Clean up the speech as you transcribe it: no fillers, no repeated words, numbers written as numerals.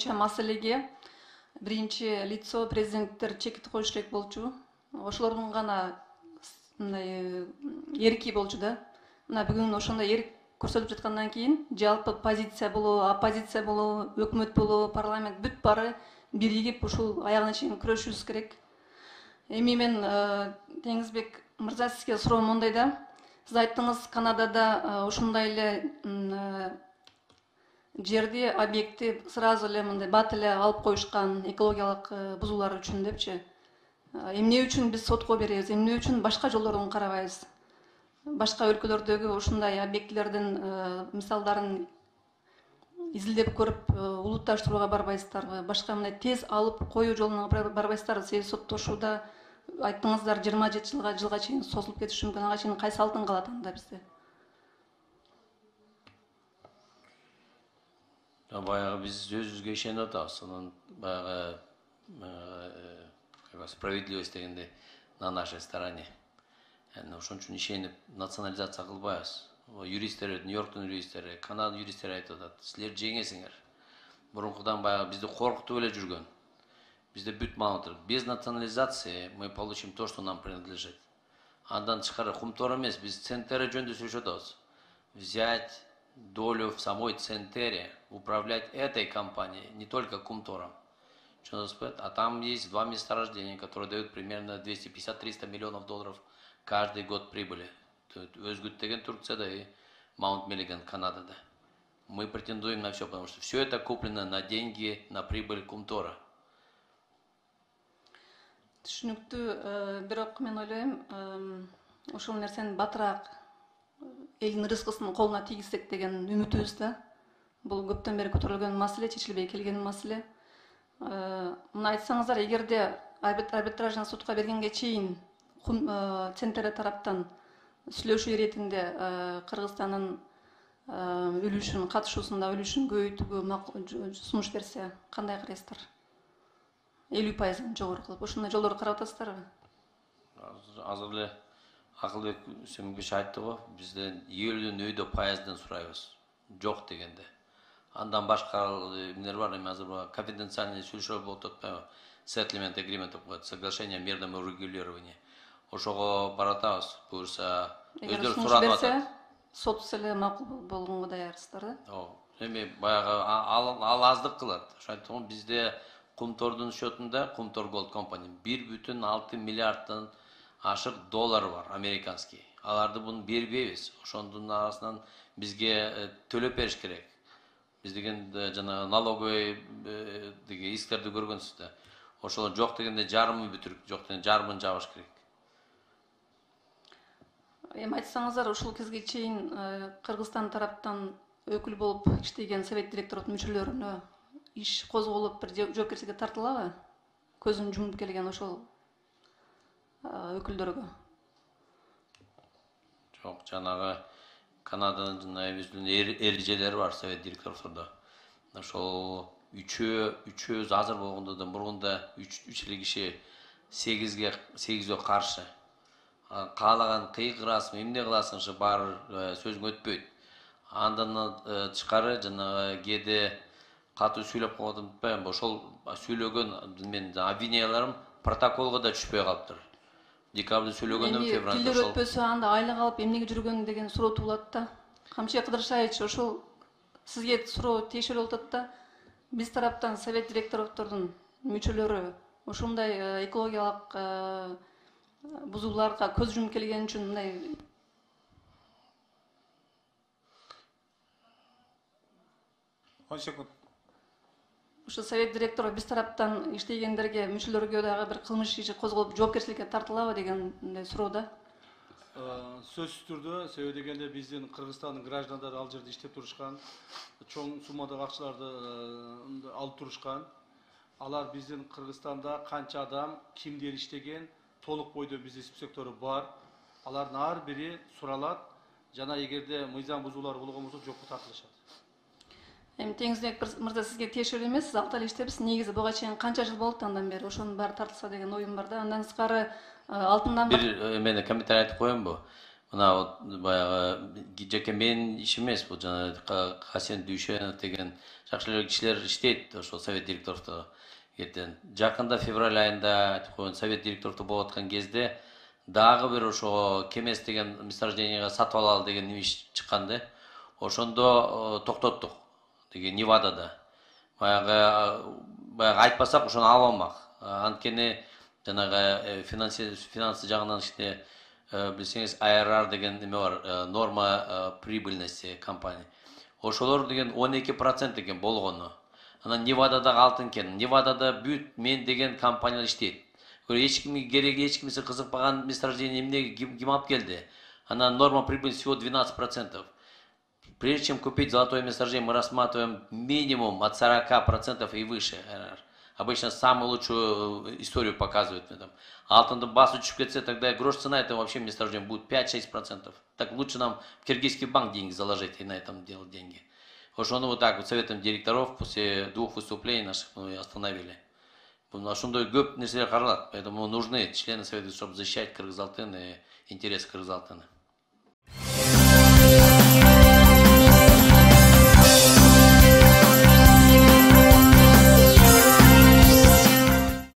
боюнча маселеге биринчи лицо президенттер чекит коюш керек болчу. Ошолордун гана мындай эрки болчу да. Мына бүгүн ошондой эрк көрсөтүп жаткандан кийин жалпы позиция болобу, оппозиция болобу, өкмөт болобу, парламент бүт баары биригип ушул аягына чейин күрөшүбүз керек. Эми мен Теңизбек мырза сизге суроом мондай да. Сиз айттыңыз, Канадада ушундай эле жерди, объекти сразу эле мындай бат эле алып коюшкан экологиялык бузуулар үчүн депчи. Эмне үчүн биз сотко беребиз, эмне үчүн башка жолдордон карабайбыз? Башка өлкөлөрдөгү ушундай объектилердин мисалдарын изилдеп көрүп улутташтырууга барбайсыздарбы? Башка мындай тез алып коюу жолуна барбайсыздарбы? Себеби соттошууда айттыңыздар 27 жылга чейин созулуп кетиши мүмкүн. Ага чейин кайсы алтын калат анда бизде? Баягы биз өзүбүзгө ишенип атабыз. Анан баягы справедливость дегенде на нашей стороне. Ошон үчүн ишенип национализация кылбайбыз. Юристтер, Нью-Йорктун юристтери, Канада юристтери айтып атат. Силер жеңесиңер. Мурункудан баягы бизди коркутуп эле жүргөн. Bizde büt mağdur. Без национализации мы получим то, что нам принадлежит. Андан тышкары кумтор эмес, биз центере жөнүндө сүйлөшүп атабыз. Взять долю в самой центере, управлять этой компанией, не только кумтором. А там есть 2 месторождения, которые дают примерно 250-300 миллионов долларов каждый год прибыли. Өзгүт деген Турцияда и Маунт Миллиган Канадада. Мы претендуем на все, потому что все это куплено на деньги, на прибыль кумтора. Түшүнүктүү, бирок мен ойлойм, ошол нерсени батыраак элдин рызкысын колуна тийгизсек деген үмүтүбүз да. Бул көптөн бери көтөрүлгөн маселе, чечилбей келген маселе. Мына айтсаңыздар, эгерде арбитражный сотко бергенге чейин центр тараптан сүйлөшүү иретинде Кыргызстандын үлүшүн, катышуусунда үлүшүн көбөйтүүгө сунуш берсе, кандай карайсыздар? 50%-дан жогору кылып, ошондой жолдорду карап атасыздарбы? Азыр эле Акылбек Сөмгүш айтты го, бизден 50% сурайбыз. Жок дегенде. Андан башка эмнелер бар, эми азыр конфиденциальный сүйлөшүүлөр болуп атпайбы? Settlement agreement деп коет, соглашение о мирном урегулировании. Ошого баратабыз, буюрса өздөрү суранып атат. Сот эле макул болгонго даярсыздар да? Эми баягы ал аздык кылат. Ошо айттым, бизде Кумтордун счетунда, Кумтор Gold Company 1,6 миллиарддан ашык доллар бар, американский. Аларды буну бербейбиз. Ошондун арасынан бизге төлөп бериш керек. Биз деген жана налоговый деген исктерди көргөнсүз да. Ошол жок дегенде жарымын бүтүрүп, жок дегенде жарымын жабыш керек. Эми айтсаңыздар, ушул кезге чейин Кыргызстан тараптан өкүл болуп иштеген совет директордун мүчөлөрүнө иш козголуп бир жоопкерчиликке тартылабы? Көзүн жумуп келген ошол өкүлдөргө. Жок, жанагы Канаданын өзүнүн эрежелери бар совет директордордо. Ошол үчөөбүз азыр болгондо мурунда 3 эле киши 8ге каршы. Каалаган кыйкырасың, эмне кыласың, ошо баары сөзүң өтпөйт. Андан тышкары жанагы кээде катуу сүйлөп койгонун утпайм, ошол сүйлөгөн мен обвиненияларым протоколго да түшпөй калыптыр. Декабрда сүйлөгөнүм февралда ошол. Тилдер өтпөсө анда айлык алып эмнеге жүргөн деген суроо туулат да. Камчы Кыдыршаевич, ошол сизге суроо тиешелүү болуп атат да. Биз тараптан совет директордордун мүчөлөрү ушундай экологиялык бузууларга көз жумуп келген үчүн мындай ошо совет директору биз тараптан иштегендерге, мүчөлөргө дагы бир кылмыш иши козголуп жоопкерчиликке тартылабы деген суроо да. Сөзсүз түрдө, себеби дегенде биздин Кыргызстандын граждандары ал жерде иштеп турушкан, чоң суммадагы акчаларды алып турушкан. Алар биздин Кыргызстанда канча адам, кимдер иштеген, толук бойдо биздин списоктору бар. Алардын ар бири суралат, жана эгерде мыйзам бузуулар болгон болсо жокко тартылышат. Эми Теңизбек мырза, сизге тиешелүү эмес, сиз ак эле иштепсиз. Негизи буга чейин канча жыл болду андан бери? Ошонун баары тартылса деген оюм бар да. Андан тышкары алтындан бир мен комментарий айтып коеюнбу? Мына вот баягы жеке менин ишим эмес, бул жана Хасен Дүйшенов деген жакшы эле кишилер иштейт ошол совет директорлукта. Ертен жакында февраль айында айтып койгон совет директорлукта болуп аткан кезде дагы бир ошо Кемес деген месторождениеге сатып алалы деген иш чыккан да. Ошондо токтоттук. Деген Невадада. Баягы айтпасак ошону ала алмак. Анткени жанагы финансы жагынан иште билсеңиз IRR деген неме бар, норма прибыльности компания. Ошолор деген 12% экен болгону. Анан Невададагы алтын экен. Невадада бүт мен деген компаниялар иштейт. Эч кимге кереги, эч кимисе кызыкпаган месторождение эмне ким алып келди? Анан норма прибыльности всего 12%. Прежде чем купить золотое месторождение, мы рассматриваем минимум от 40% и выше. Обычно самую лучшую историю показывают. Алтынды бас учуп кетсе, тогда грош цена этого вообще месторождения будет 5-6%. Так лучше нам в киргизский банк деньги заложить и на этом делать деньги. Ошону вот так вот советом директоров после 2 выступлений наших мы остановили. Ошондой көп нерселер каралат, поэтому нужны члены совета, чтобы защищать Кыргызалтын и интересы Кыргызалтына.